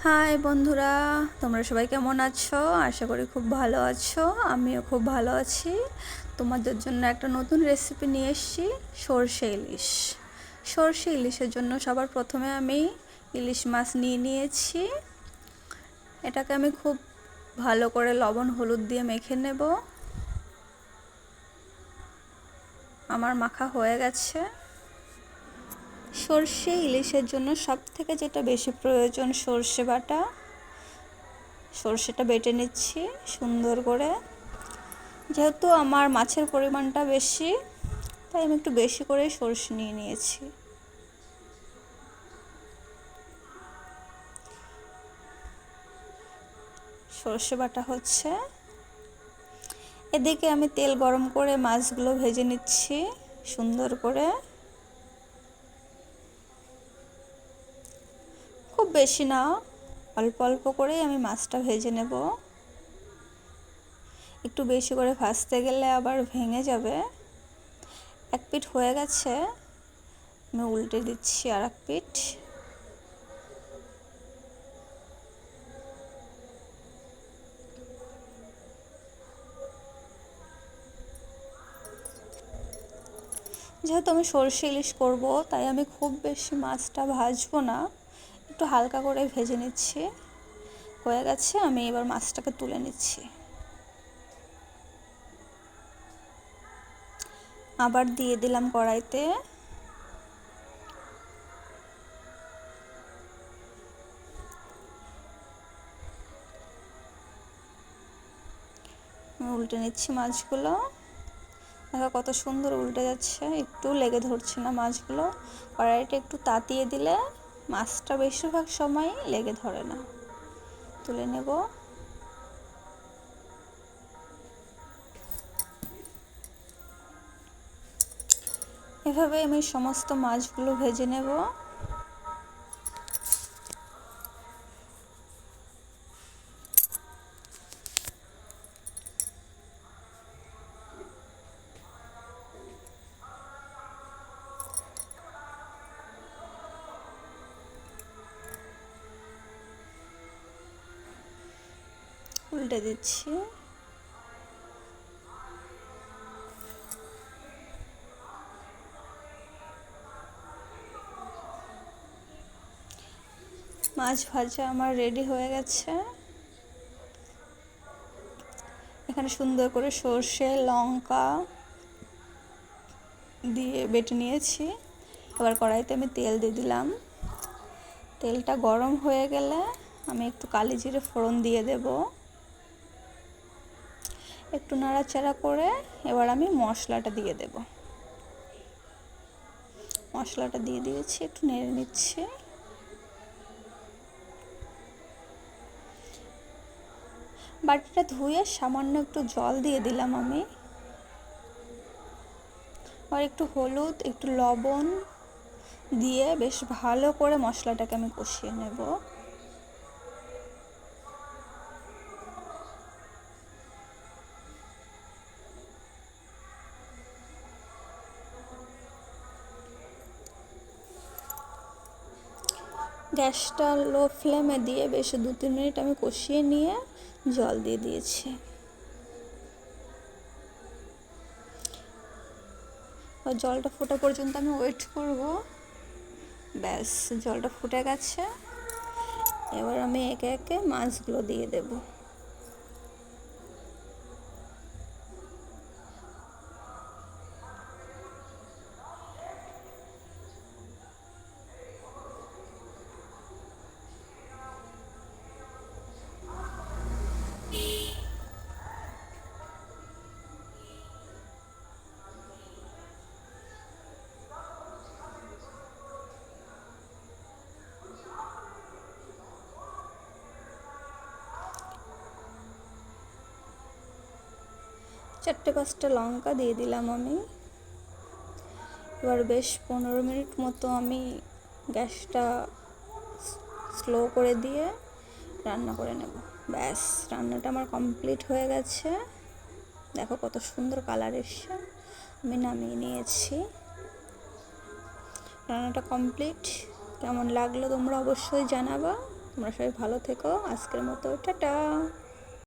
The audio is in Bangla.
হাই বন্ধুরা, তোমরা সবাই কেমন আছো? আশা করি খুব ভালো আছো। আমিও খুব ভালো আছি। তোমাদের জন্য একটা নতুন রেসিপি নিয়ে এসেছি, সরষে ইলিশ। সরষে ইলিশের জন্য সবার প্রথমে আমি ইলিশ মাছ নিয়ে নিয়েছি। এটাকে আমি খুব ভালো করে লবণ হলুদ দিয়ে মেখে নেব। আমার মাখা হয়ে গেছে। সরষে ইলিশের জন্য সবথেকে যেটা বেশি প্রয়োজন সরষে বাটা। সরষেটা বেটে নিচ্ছি সুন্দর করে। যেহেতু আমার মাছের পরিমাণটা বেশি, তাই আমি একটু বেশি করে সরষে নিয়ে নিয়েছি। সরষে বাটা হচ্ছে। এদিকে আমি তেল গরম করে মাছগুলো ভেজে নিচ্ছি সুন্দর করে। খুব বেশি না, অল্প অল্প করেই আমি মাছটা ভেজে নেব। একটু বেশি করে ভাজতে গেলে আবার ভেঙে যাবে। এক পিঠ হয়ে গেছে, আমি উল্টে দিচ্ছি আর এক পিঠ। যেহেতু আমি সরষে ইলিশ করব, তাই আমি খুব বেশি মাছটা ভাজবো না, একটু হালকা করে ভেজে নিচ্ছি। হয়ে গেছে, আমি এবার মাছটাকে তুলে নিচ্ছি। আবার দিয়ে দিলাম কড়াইতে। উল্টে নিচ্ছি মাছগুলো। দেখো কত সুন্দর উল্টে যাচ্ছে, একটু লেগে ধরছে না মাছগুলো। কড়াইটা একটু তাতিয়ে দিলে মাছটা বেশিরভাগ সময় লেগে ধরে না। তুলে নেব। এভাবে আমি সমস্ত মাছগুলো ভেজে নেব। উল্টে দিচ্ছি। মাছ ভাজা আমার রেডি হয়ে গেছে। এখানে সুন্দর করে সর্ষে লঙ্কা দিয়ে বেটে নিয়েছি। এবার কড়াইতে আমি তেল দিয়ে দিলাম। তেলটা গরম হয়ে গেলে আমি একটু কালি জিরে ফোড়ন দিয়ে দেব। একটু নাড়াচাড়া করে এবার আমি মশলাটা দিয়ে দেব। মশলাটা দিয়ে দিয়েছি, একটু নেড়ে নিচ্ছি। বাটিটা ধুয়ে সামান্য একটু জল দিয়ে দিলাম আমি। আর একটু হলুদ, একটু লবণ দিয়ে বেশ ভালো করে মশলাটাকে আমি কষিয়ে নেব। গ্যাসটা লো ফ্লেমে দিয়ে বেশ 2-3 মিনিট আমি কষিয়ে নিয়ে জল দিয়ে দিয়েছি। জলটা ফোটা পর্যন্ত আমি ওয়েট করব। ব্যাস, জলটা ফুটে গেছে। এবার আমি একে একে মাছগুলো দিয়ে দেব। চারটে 5টা লঙ্কা দিয়ে দিলাম আমি। এবার বেশ 15 মিনিট মতো আমি গ্যাসটা স্লো করে দিয়ে রান্না করে নেব। ব্যাস, রান্নাটা আমার কমপ্লিট হয়ে গেছে। দেখো কত সুন্দর কালার এসছে। আমি নামিয়ে নিয়েছি। রান্নাটা কমপ্লিট। কেমন লাগলো তোমরা অবশ্যই জানাবা। তোমরা সবাই ভালো থেকো, আজকের মতো টাটা।